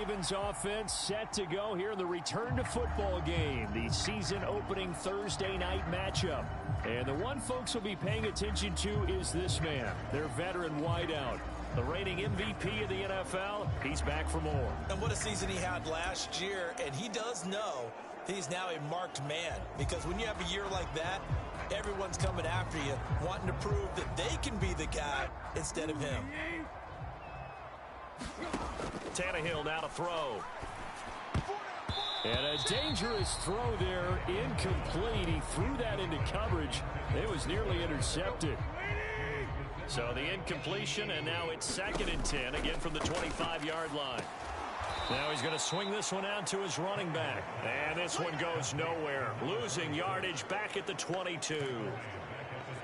Ravens offense set to go here in the return to football game, the season opening Thursday night matchup. And the one folks will be paying attention to is this man, their veteran wideout. The reigning MVP of the NFL, he's back for more. And what a season he had last year, and he does know he's now a marked man, because when you have a year like that, everyone's coming after you, wanting to prove that they can be the guy instead of him. Tannehill now to throw. And a dangerous throw there, incomplete. He threw that into coverage. It was nearly intercepted. So the incompletion, and now it's 2nd and 10, again from the 25-yard line. Now he's going to swing this one out to his running back. And this one goes nowhere. Losing yardage back at the 22.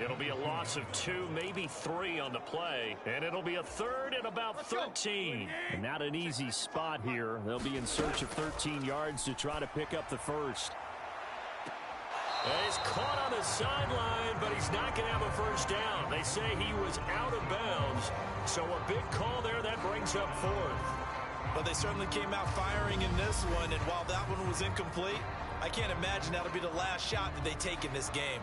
It'll be a loss of 2, maybe 3 on the play. And it'll be a 3rd and about 13. And not an easy spot here. They'll be in search of 13 yards to try to pick up the first. He's caught on the sideline, but he's not going to have a first down. They say he was out of bounds. So a big call there that brings up 4th. Well, they certainly came out firing in this one, and while that one was incomplete, I can't imagine that'll be the last shot that they take in this game.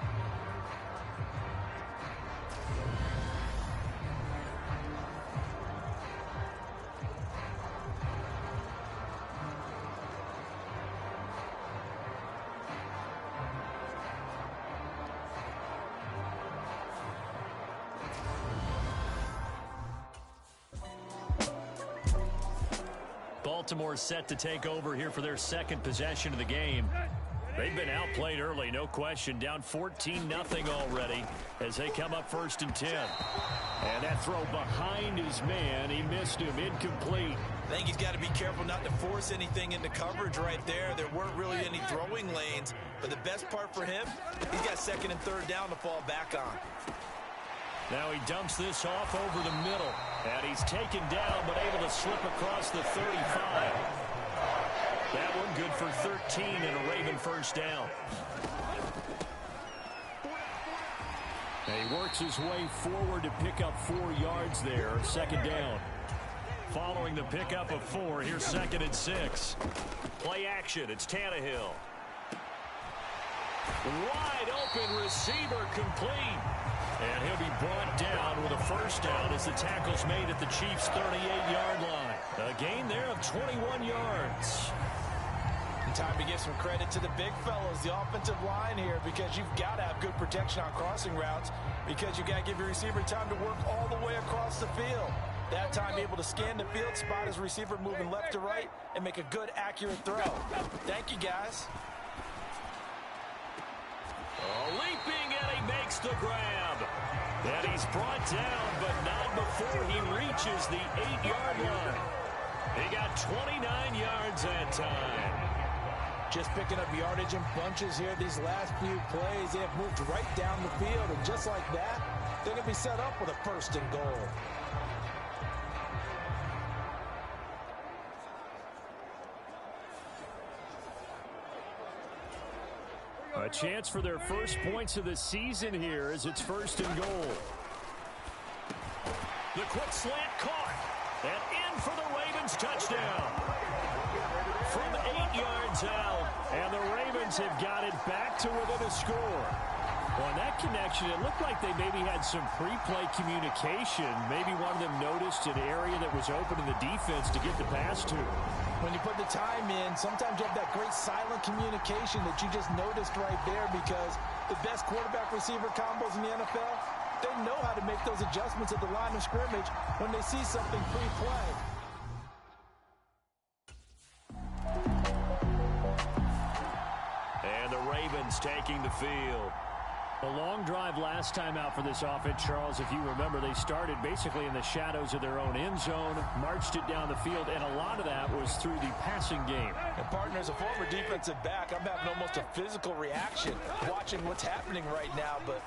Baltimore set to take over here for their 2nd possession of the game. They've been outplayed early, no question. Down 14-0 already as they come up 1st and 10. And that throw behind his man. He missed him. Incomplete. I think he's got to be careful not to force anything into coverage right there. There weren't really any throwing lanes. But the best part for him, he's got 2nd and 3rd down to fall back on. Now he dumps this off over the middle. And he's taken down, but able to slip across the 35. That one good for 13 and a Raven first down. And he works his way forward to pick up 4 yards there. 2nd down. Following the pickup of 4, here's 2nd and 6. Play action. It's Tannehill. Wide open receiver complete. And he'll be brought down with a first down as the tackle's made at the Chiefs' 38-yard line. A gain there of 21 yards. And time to give some credit to the big fellows, the offensive line here, because you've got to have good protection on crossing routes, because you've got to give your receiver time to work all the way across the field. That time able to scan the field, spot his receiver moving left to right, and make a good, accurate throw. Thank you, guys. Leaping, and he makes the grab. And he's brought down, but not before he reaches the 8-yard line. He got 29 yards that time. Just picking up yardage in bunches here these last few plays. They have moved right down the field, and just like that, they're going to be set up with a 1st and goal. A chance for their first points of the season here as it's 1st and goal. The quick slant caught. And in for the Ravens touchdown. From 8 yards out. And the Ravens have got it back to within a score. Well, in that connection, it looked like they maybe had some pre-play communication. Maybe one of them noticed an area that was open in the defense to get the pass to. When you put the time in, sometimes you have that great silent communication that you just noticed right there, because the best quarterback-receiver combos in the NFL, they know how to make those adjustments at the line of scrimmage when they see something pre-play. And the Ravens taking the field. A long drive last time out for this offense, Charles. If you remember, they started basically in the shadows of their own end zone, marched it down the field, and a lot of that was through the passing game. And partner, as a former defensive back, I'm having almost a physical reaction watching what's happening right now. But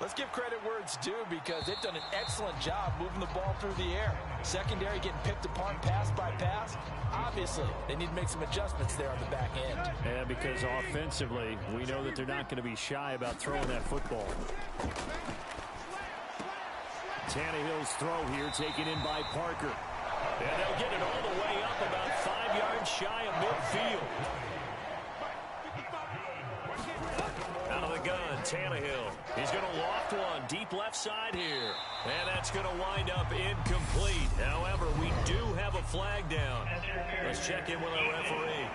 let's give credit where it's due, because they've done an excellent job moving the ball through the air. Secondary getting picked apart pass by pass. Obviously, they need to make some adjustments there on the back end. And because offensively, we know that they're not going to be shy about throwing that football. Tannehill's throw here taken in by Parker. And they'll get it all the way up about 5 yards shy of midfield. Out of the gun, Tannehill. He's going to loft one deep left side here. And that's going to wind up incomplete. However, we do have a flag down. Let's check in with our referee.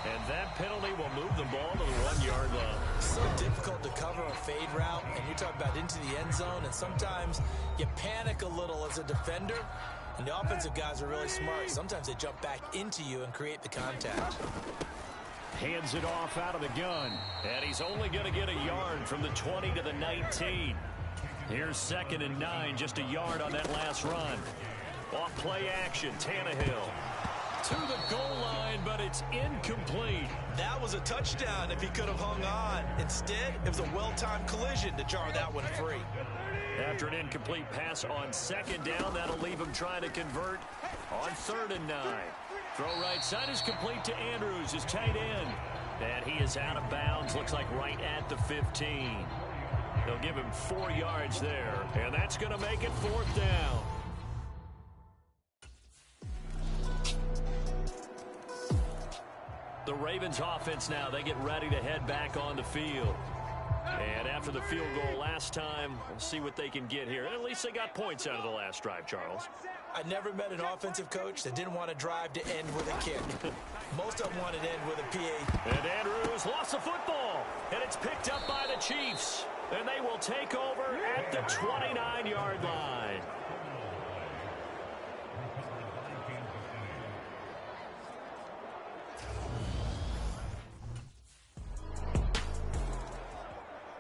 And that penalty will move the ball to the 1-yard line. So difficult to cover a fade route, and you're talking about into the end zone, and sometimes you panic a little as a defender, and the offensive guys are really smart. Sometimes they jump back into you and create the contact. Hands it off out of the gun, and he's only going to get a yard from the 20 to the 19. Here's 2nd and 9, just a yard on that last run. Off play action, Tannehill. To the goal line, but it's incomplete. That was a touchdown if he could have hung on. Instead, it was a well-timed collision to jar that one free. After an incomplete pass on 2nd down, that'll leave him trying to convert on 3rd and 9. Throw right side is complete to Andrews, his tight end. And he is out of bounds, looks like right at the 15. They'll give him 4 yards there, and that's going to make it 4th down. The Ravens offense now, they get ready to head back on the field. And after the field goal last time, we'll see what they can get here. And at least they got points out of the last drive, Charles. I never met an offensive coach that didn't want to drive to end with a kick. Most of them wanted to end with a PA. And Andrews lost the football. And it's picked up by the Chiefs. And they will take over at the 29-yard line.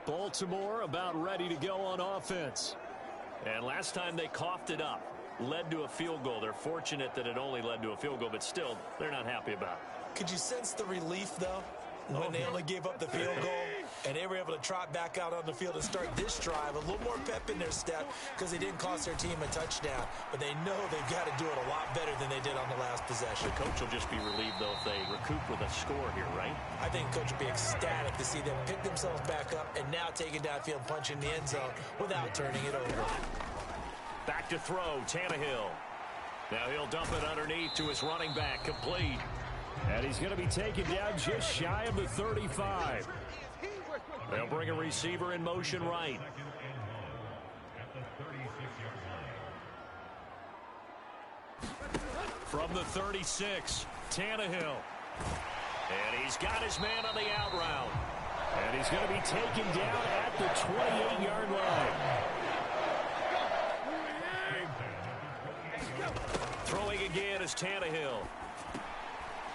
Baltimore about ready to go on offense. And last time they coughed it up, led to a field goal. They're fortunate that it only led to a field goal, but still, they're not happy about it. Could you sense the relief, though, when they only gave up the field goal and they were able to trot back out on the field and start this drive? A little more pep in their step because they didn't cost their team a touchdown, but they know they've got to do it a lot better than they did on the last possession. The coach will just be relieved, though, if they recoup with a score here, right? I think coach will be ecstatic to see them pick themselves back up and now take it downfield, punch in the end zone without turning it over. Back to throw, Tannehill. Now he'll dump it underneath to his running back, complete. And he's going to be taken down just shy of the 35. They'll bring a receiver in motion right. From the 36, Tannehill. And he's got his man on the out route. And he's going to be taken down at the 28-yard line. Throwing again is Tannehill.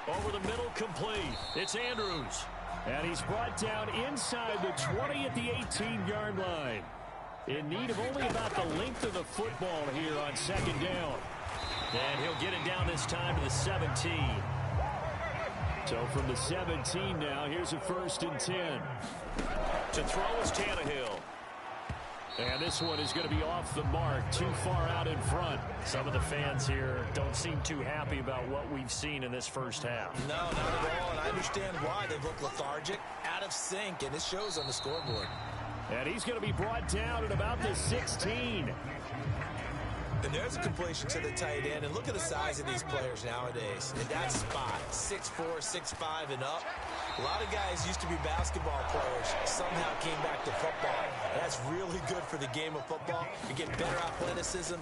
Over the middle, complete. It's Andrews. And he's brought down inside the 20 at the 18-yard line. In need of only about the length of the football here on 2nd down. And he'll get it down this time to the 17. So from the 17 now, here's a 1st and 10. To throw is Tannehill. And this one is going to be off the mark, too far out in front. Some of the fans here don't seem too happy about what we've seen in this first half. No, not at all, and I understand why. They look lethargic, out of sync, and it shows on the scoreboard. And he's going to be brought down at about the 16. And there's a completion to the tight end. And look at the size of these players nowadays. In that spot, 6'4", 6'5", and up. A lot of guys used to be basketball players, somehow came back to football. That's really good for the game of football. You get better athleticism,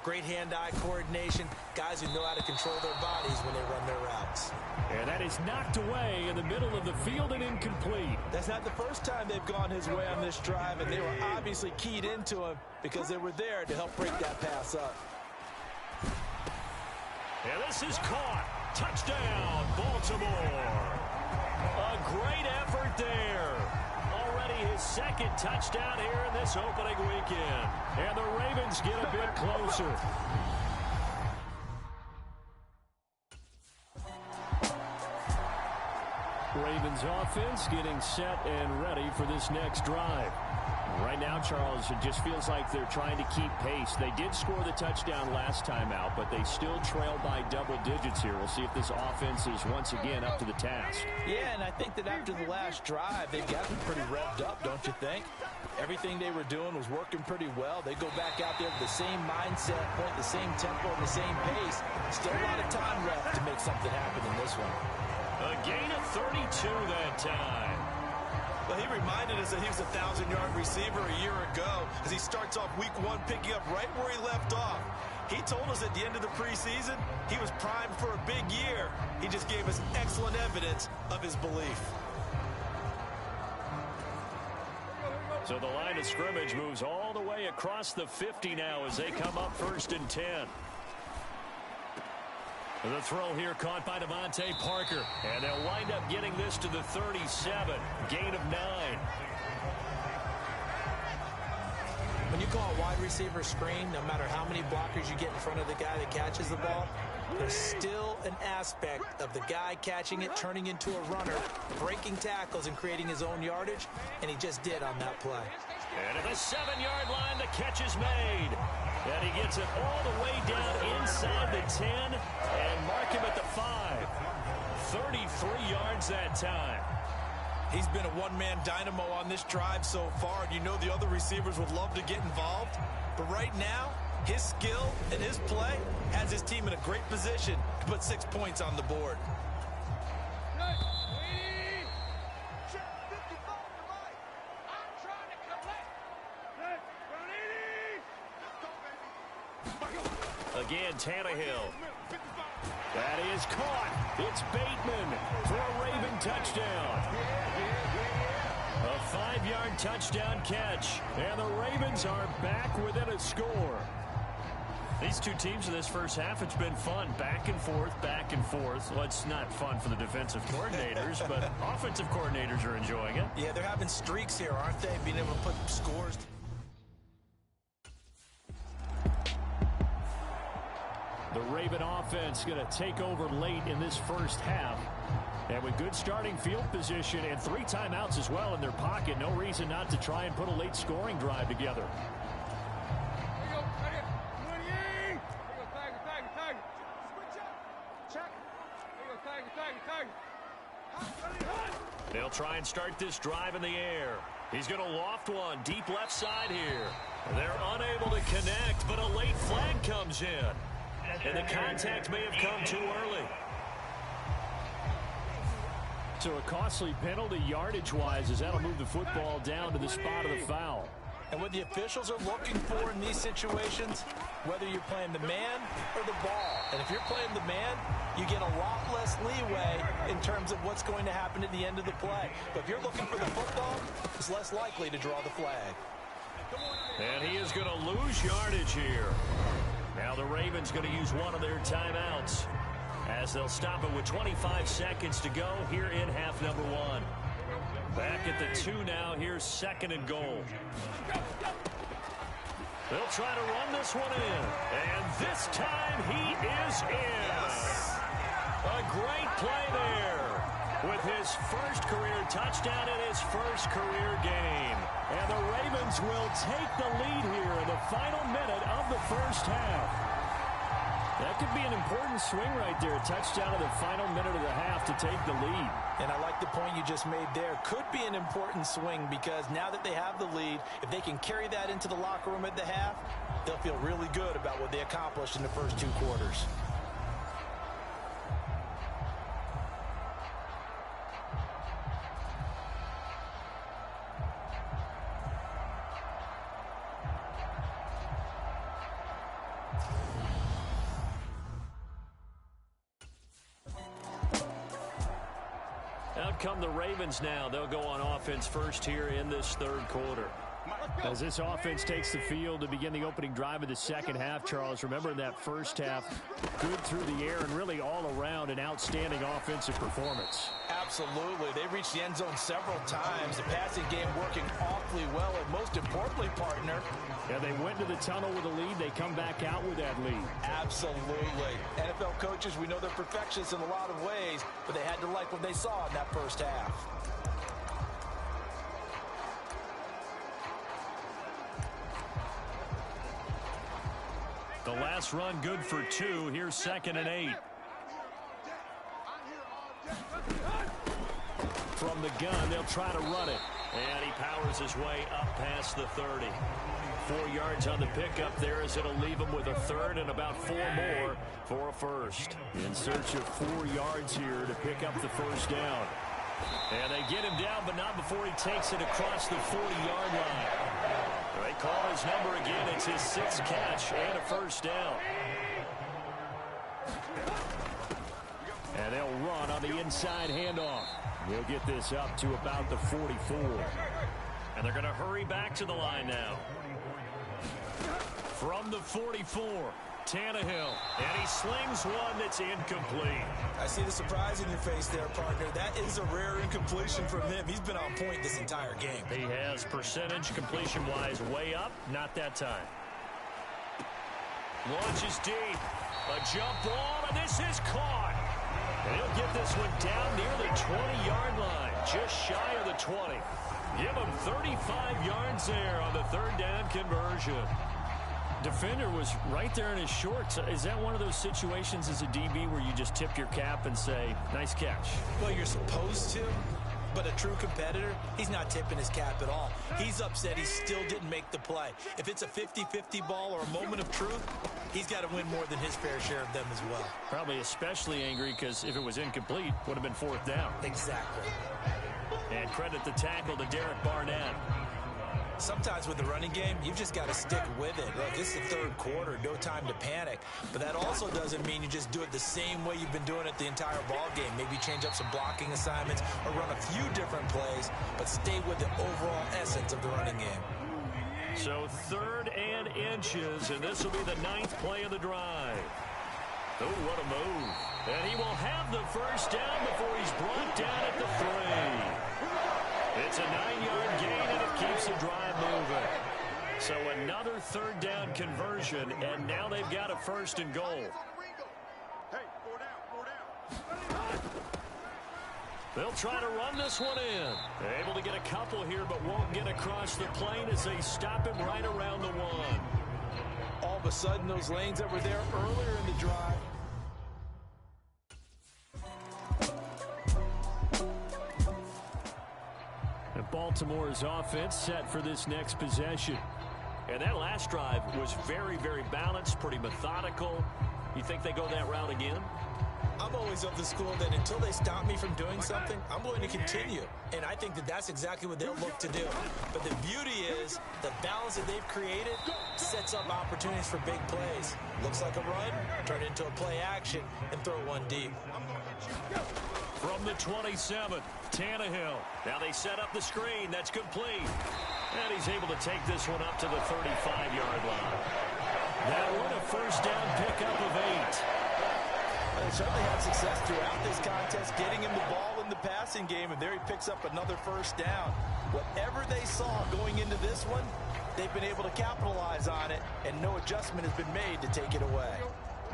great hand-eye coordination, guys who know how to control their bodies when they run their routes. And that is knocked away in the middle of the field and incomplete. That's not the first time they've gone his way on this drive, and they were obviously keyed into him because they were there to help break that pass up. And this is caught. Touchdown, Baltimore. A great effort there. Already his 2nd touchdown here in this opening weekend. And the Ravens get a bit closer. Ravens offense getting set and ready for this next drive. Right now, Charles, it just feels like they're trying to keep pace. They did score the touchdown last time out, but they still trail by double digits here. We'll see if this offense is once again up to the task. Yeah, and I think that after the last drive, they've gotten pretty revved up, don't you think? Everything they were doing was working pretty well. They go back out there with the same mindset, point the same tempo, and the same pace. Still a lot of time left to make something happen in this one. A gain of 32 that time. Well, he reminded us that he was a 1,000-yard receiver a year ago as he starts off week one picking up right where he left off. He told us at the end of the preseason he was primed for a big year. He just gave us excellent evidence of his belief. So the line of scrimmage moves all the way across the 50 now as they come up 1st and 10. The throw here caught by Devontae Parker. And they'll wind up getting this to the 37. Gain of 9. When you call a wide receiver screen, no matter how many blockers you get in front of the guy that catches the ball, there's still an aspect of the guy catching it, turning into a runner, breaking tackles and creating his own yardage, and he just did on that play. And at the 7-yard line, the catch is made. And he gets it all the way down inside the 10 and mark him at the 5. 33 yards that time. He's been a one-man dynamo on this drive so far, and you know the other receivers would love to get involved. But right now, his skill and his play has his team in a great position to put 6 points on the board. Again, Tannehill. That is caught. It's Bateman for a Raven touchdown. A 5-yard touchdown catch. And the Ravens are back within a score. These two teams in this first half, it's been fun. Back and forth, back and forth. Well, it's not fun for the defensive coordinators, but offensive coordinators are enjoying it. Yeah, they're having streaks here, aren't they? Being able to put scores. The Raven offense going to take over late in this first half. And with good starting field position and 3 timeouts as well in their pocket, no reason not to try and put a late scoring drive together. They'll try and start this drive in the air. He's going to loft one deep left side here. They're unable to connect, but a late flag comes in. And the contact may have come too early. So a costly penalty yardage-wise as that'll move the football down to the spot of the foul. And what the officials are looking for in these situations, whether you're playing the man or the ball. And if you're playing the man, you get a lot less leeway in terms of what's going to happen at the end of the play. But if you're looking for the football, it's less likely to draw the flag. And he is going to lose yardage here. Now the Ravens going to use one of their timeouts as they'll stop it with 25 seconds to go here in half number 1. Back at the 2 now. Here's 2nd and goal. They'll try to run this one in. And this time he is in. A great play there with his first career touchdown in his first career game. And the Ravens will take the lead here in the final minute of the first half. That could be an important swing right there. A touchdown in the final minute of the half to take the lead. And I like the point you just made there. Could be an important swing because now that they have the lead, if they can carry that into the locker room at the half, they'll feel really good about what they accomplished in the first 2 quarters. Out come the Ravens now. They'll go on offense first here in this 3rd quarter. As this offense takes the field to begin the opening drive of the second half, Charles, remember in that first half, good through the air and really all around an outstanding offensive performance. Absolutely. They reached the end zone several times. The passing game working awfully well. And most importantly, partner. Yeah, they went to the tunnel with a lead. They come back out with that lead. Absolutely. NFL coaches, we know they're perfectionists in a lot of ways, but they had to like what they saw in that first half. The last run good for 2. Here's 2nd and 8. From the gun, they'll try to run it. And he powers his way up past the 30. 4 yards on the pickup there as it'll leave him with a third and about 4 more for a first. In search of 4 yards here to pick up the first down. And they get him down, but not before he takes it across the 40-yard line. They call his number again. It's his 6th catch and a first down. And they'll run on the inside handoff. We'll get this up to about the 44. And they're going to hurry back to the line now. From the 44, Tannehill. And he slings one that's incomplete. I see the surprise in your face there, partner. That is a rare incompletion from him. He's been on point this entire game. He has percentage completion-wise way up. Not that time. Launches deep. A jump ball, and this is caught. And he'll get this one down near the 20-yard line, just shy of the 20. Give him 35 yards there on the 3rd down conversion. Defender was right there in his shorts. Is that one of those situations as a DB where you just tip your cap and say, nice catch? Well, you're supposed to, but a true competitor, he's not tipping his cap at all. He's upset he still didn't make the play. If it's a 50-50 ball or a moment of truth, he's got to win more than his fair share of them as well. Probably especially angry because if it was incomplete, would have been 4th down. Exactly. And credit the tackle to Derek Barnett. Sometimes with the running game, you've just got to stick with it. Look, this is the 3rd quarter, no time to panic. But that also doesn't mean you just do it the same way you've been doing it the entire ball game. Maybe change up some blocking assignments or run a few different plays, but stay with the overall essence of the running game. So 3rd and inches, and this will be the 9th play of the drive. Oh, what a move. And he will have the first down before he's brought down at the 3. It's a 9-yard gain, and it keeps the drive moving. So another 3rd down conversion, and now they've got a 1st and goal. They'll try to run this one in. They're able to get a couple here, but won't get across the plane as they stop him right around the 1. All of a sudden, those lanes that were there earlier in the drive. And Baltimore's offense set for this next possession. And that last drive was very, very balanced, pretty methodical. You think they go that route again? I'm always of the school that until they stop me from doing something, I'm going to continue. And I think that that's exactly what they'll look to do. But the beauty is the balance that they've created sets up opportunities for big plays. Looks like a run, turn it into a play action, and throw one deep. From the 27, Tannehill. Now they set up the screen. That's complete. And he's able to take this one up to the 35-yard line. That one a first down pickup of 8. They certainly had success throughout this contest, getting him the ball in the passing game, and there he picks up another first down. Whatever they saw going into this one, they've been able to capitalize on it, and no adjustment has been made to take it away.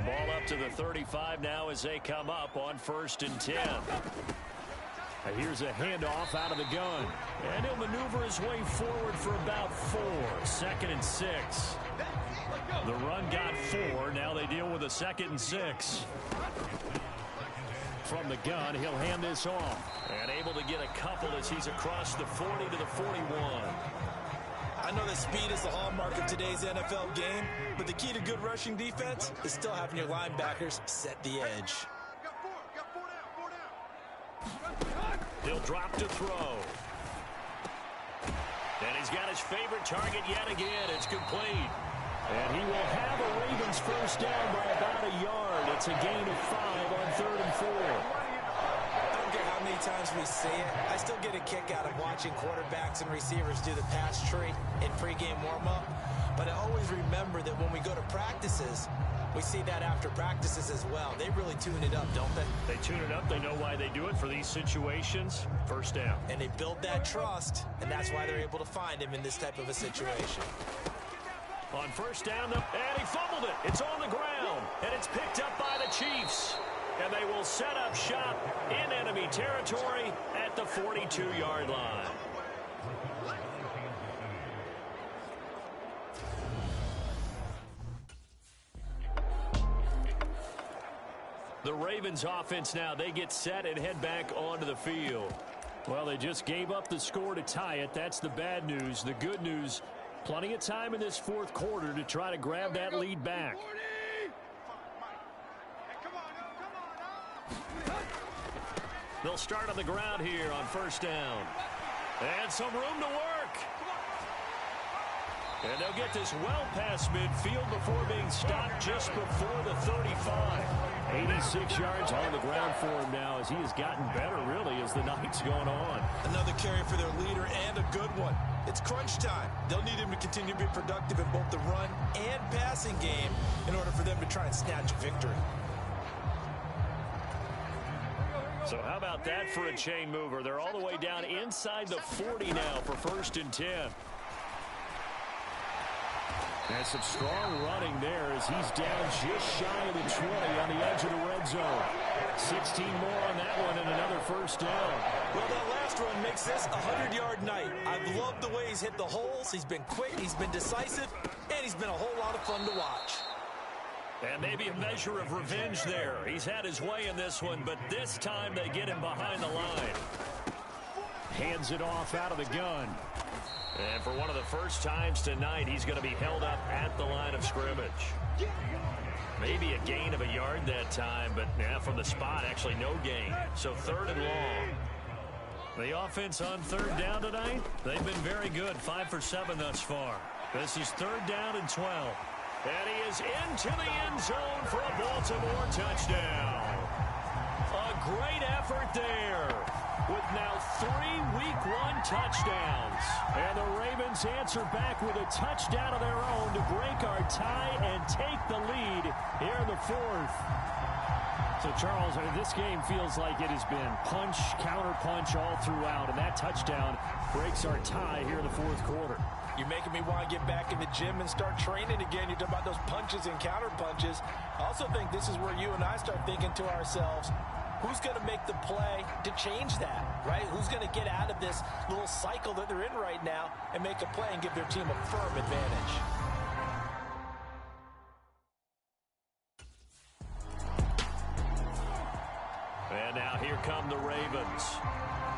Ball up to the 35 now as they come up on 1st and 10. Here's a handoff out of the gun. And he'll maneuver his way forward for about 4. 2nd and 6. The run got 4. Now they deal with a 2nd and 6. From the gun, he'll hand this off. And able to get a couple as he's across the 40 to the 41. I know that speed is the hallmark of today's NFL game, but the key to good rushing defense is still having your linebackers set the edge. He'll drop to throw. And he's got his favorite target yet again. It's complete. And he will have a Ravens first down by about a yard. It's a gain of 5 on 3rd and 4. I don't care how many times we see it. I still get a kick out of watching quarterbacks and receivers do the pass tree in pregame warm-up. But I always remember that when we go to practices, we see that after practices as well. They really tune it up, don't they? They tune it up. They know why they do it for these situations. First down. And they build that trust, and that's why they're able to find him in this type of a situation. On first down, and he fumbled it. It's on the ground, and it's picked up by the Chiefs. And they will set up shop in enemy territory at the 42-yard line. The Ravens offense now, they get set and head back onto the field. Well, they just gave up the score to tie it. That's the bad news. The good news, plenty of time in this fourth quarter to try to grab that lead back. They'll start on the ground here on first down. And some room to work. And they'll get this well past midfield before being stopped just before the 35. 86 yards on the ground for him now as he has gotten better, really, as the night's going on. Another carry for their leader and a good one. It's crunch time. They'll need him to continue to be productive in both the run and passing game in order for them to try and snatch a victory. So how about that for a chain mover? They're all the way down inside the 40 now for 1st and 10. And some strong running there as he's down just shy of the 20 on the edge of the red zone. 16 more on that one and another first down. Well, that last run makes this a 100-yard night. I've loved the way he's hit the holes. He's been quick, he's been decisive, and he's been a whole lot of fun to watch. And maybe a measure of revenge there. He's had his way in this one, but this time they get him behind the line. Hands it off out of the gun. And for one of the first times tonight, he's going to be held up at the line of scrimmage. Maybe a gain of a yard that time, but from the spot, actually no gain. So 3rd and long. The offense on 3rd down tonight, they've been very good, 5 for 7 thus far. This is 3rd down and 12. And he is into the end zone for a Baltimore touchdown. A great effort there with now 3 Week 1 touchdowns. And the Ravens answer back with a touchdown of their own to break our tie and take the lead here in the 4th. So, Charles, this game feels like it has been punch, counter-punch all throughout, and that touchdown breaks our tie here in the 4th quarter. You're making me want to get back in the gym and start training again. You're talking about those punches and counter punches. I also think this is where you and I start thinking to ourselves, who's going to make the play to change that, right? Who's going to get out of this little cycle that they're in right now and make a play and give their team a firm advantage? And now here come the Ravens.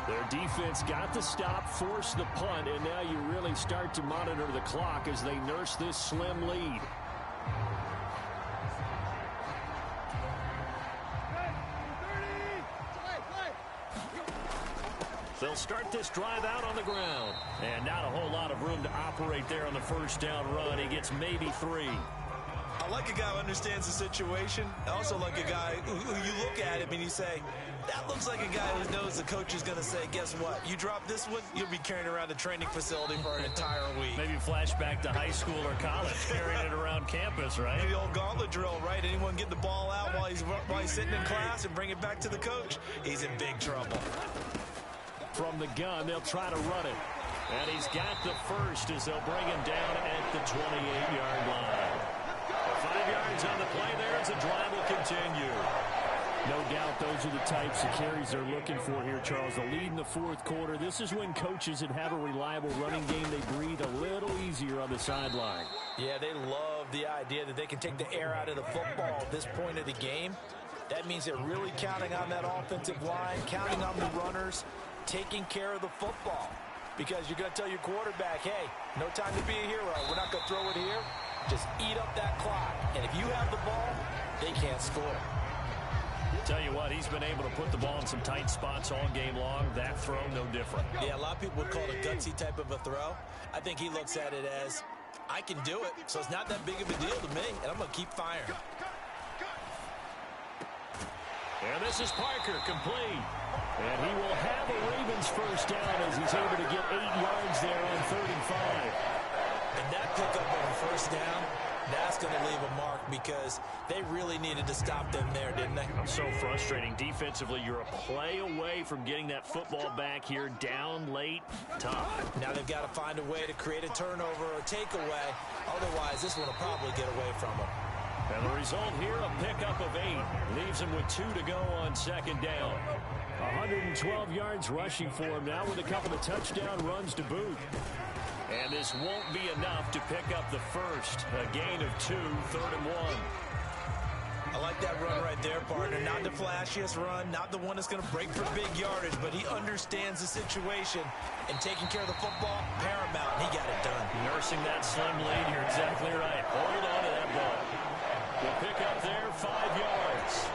Their defense got the stop, forced the punt, and now you really start to monitor the clock as they nurse this slim lead. They'll start this drive out on the ground. And not a whole lot of room to operate there on the first down run. He gets maybe 3. I like a guy who understands the situation. I also like a guy who you look at him and you say, that looks like a guy who knows the coach is going to say, guess what? You drop this one, you'll be carrying around a training facility for an entire week. Maybe flashback to high school or college, carrying it around campus, right? The old gauntlet drill, right? Anyone get the ball out while he's sitting in class and bring it back to the coach? He's in big trouble. From the gun, they'll try to run it. And he's got the first as they'll bring him down at the 28-yard line. 5 yards on the play there as the drive will continue. No doubt those are the types of carries they're looking for here, Charles. The lead in the 4th quarter. This is when coaches that have a reliable running game, they breathe a little easier on the sideline. Yeah, they love the idea that they can take the air out of the football at this point of the game. That means they're really counting on that offensive line, counting on the runners, taking care of the football. Because you're going to tell your quarterback, hey, no time to be a hero. We're not going to throw it here. Just eat up that clock. And if you have the ball, they can't score. Tell you what, he's been able to put the ball in some tight spots all game long. That throw, no different. Yeah, a lot of people would call it a gutsy type of a throw. I think he looks at it as, I can do it, so it's not that big of a deal to me, and I'm going to keep firing. And this is Parker, complete. And he will have a Ravens first down as he's able to get 8 yards there on 3rd and 5. And that pickup on the first down, that's going to leave a mark because they really needed to stop them there, didn't they? So frustrating. Defensively, you're a play away from getting that football back here, down late, tough. Now they've got to find a way to create a turnover or takeaway. Otherwise, this one will probably get away from them. And the result here, a pickup of 8. Leaves him with 2 to go on 2nd down. 112 yards rushing for him now with a couple of touchdown runs to boot. And this won't be enough to pick up the first. A gain of 2, 3rd and 1. I like that run right there, partner. Not the flashiest run, not the one that's going to break for big yardage, but he understands the situation, and taking care of the football, paramount, and he got it done. Nursing that slim lead, you're exactly right. Hold on to that ball. We'll pick up there 5 yards.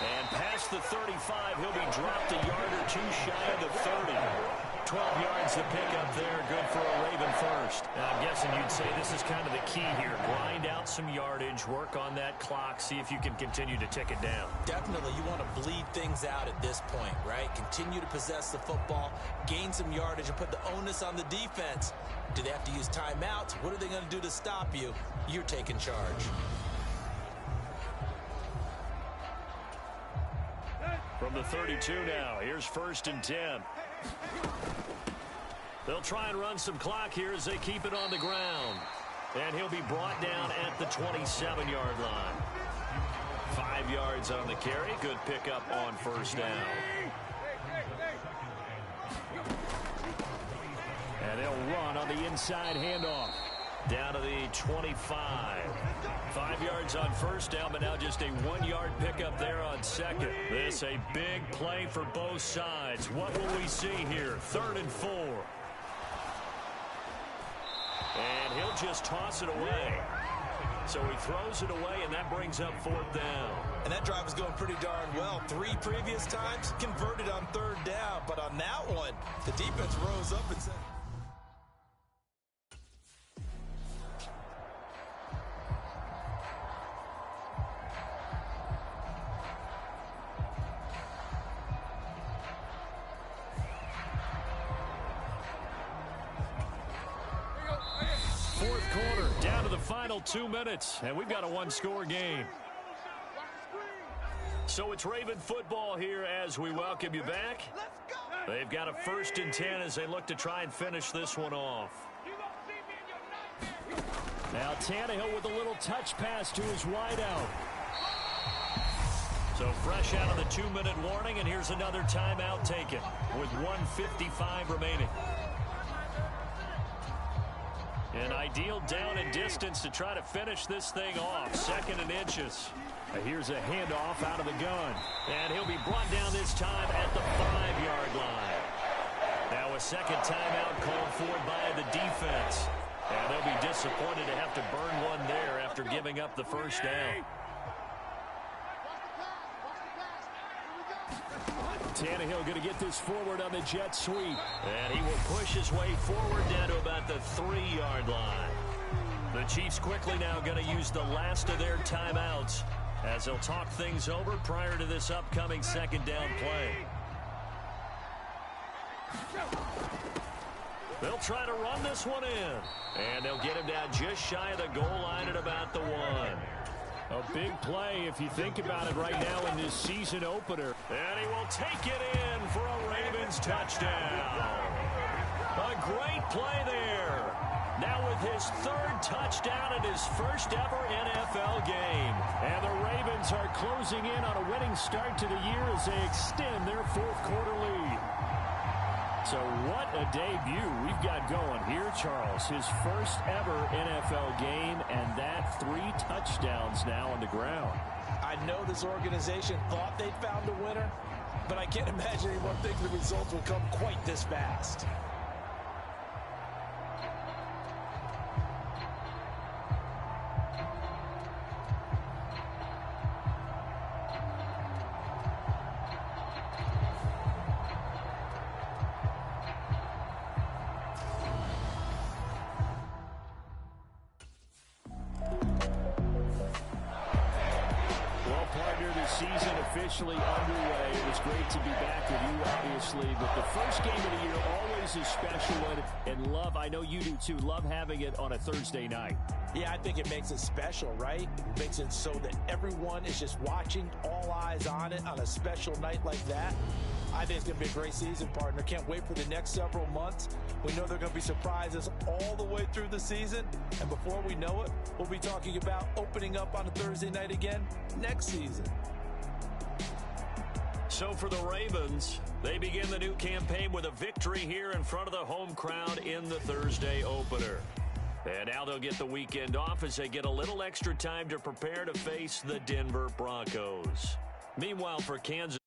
And past the 35, he'll be dropped a yard or two shy of the 30. 12 yards to pick up there. Good for a Raven first. Now, I'm guessing you'd say this is kind of the key here. Grind out some yardage, work on that clock, see if you can continue to tick it down. Definitely, you want to bleed things out at this point, right? Continue to possess the football, gain some yardage, and put the onus on the defense. Do they have to use timeouts? What are they going to do to stop you? You're taking charge. From the 32 now, here's 1st and 10. They'll try and run some clock here as they keep it on the ground. And he'll be brought down at the 27-yard line. 5 yards on the carry. Good pickup on 1st down. And they'll run on the inside handoff. Down to the 25. 5 yards on 1st down, but now just a 1-yard pickup there on 2nd. This a big play for both sides. What will we see here? 3rd and 4. And he'll just toss it away. So he throws it away, and that brings up 4th down. And that drive is going pretty darn well. 3 previous times converted on 3rd down. But on that one, the defense rose up and said... Final 2 minutes, and we've got a 1-score game. So it's Raven football here as we welcome you back. They've got a 1st and 10 as they look to try and finish this one off. Now Tannehill with a little touch pass to his wideout. So fresh out of the 2-minute warning, and here's another timeout taken with 1:55 remaining. An ideal down and distance to try to finish this thing off. 2nd and inches. Here's a handoff out of the gun. And he'll be brought down this time at the 5-yard line. Now a second timeout called for by the defense. And they'll be disappointed to have to burn one there after giving up the 1st down. Tannehill going to get this forward on the jet sweep. And he will push his way forward down to about the 3-yard line. The Chiefs quickly now going to use the last of their timeouts as they'll talk things over prior to this upcoming 2nd down play. They'll try to run this one in. And they'll get him down just shy of the goal line at about the 1. A big play if you think about it right now in this season opener. And he will take it in for a Ravens touchdown. A great play there. Now with his 3rd touchdown and his 1st ever NFL game. And the Ravens are closing in on a winning start to the year as they extend their 4th quarter lead. So what a debut we've got going here, Charles. His 1st ever NFL game, and that 3 touchdowns now on the ground. I know this organization thought they'd found a winner, but I can't imagine anyone thinking the results would come quite this fast. Season officially underway. It was great to be back with you, obviously, but the first game of the year always a special one, and love, I know you do too, love having it on a Thursday night. Yeah, I think it makes it special, right? It makes it so that everyone is just watching, all eyes on it on a special night like that. I think it's going to be a great season, partner. Can't wait for the next several months. We know there are going to be surprises all the way through the season. And before we know it, we'll be talking about opening up on a Thursday night again next season. So for the Ravens, they begin the new campaign with a victory here in front of the home crowd in the Thursday opener. And now they'll get the weekend off as they get a little extra time to prepare to face the Denver Broncos. Meanwhile, for Kansas,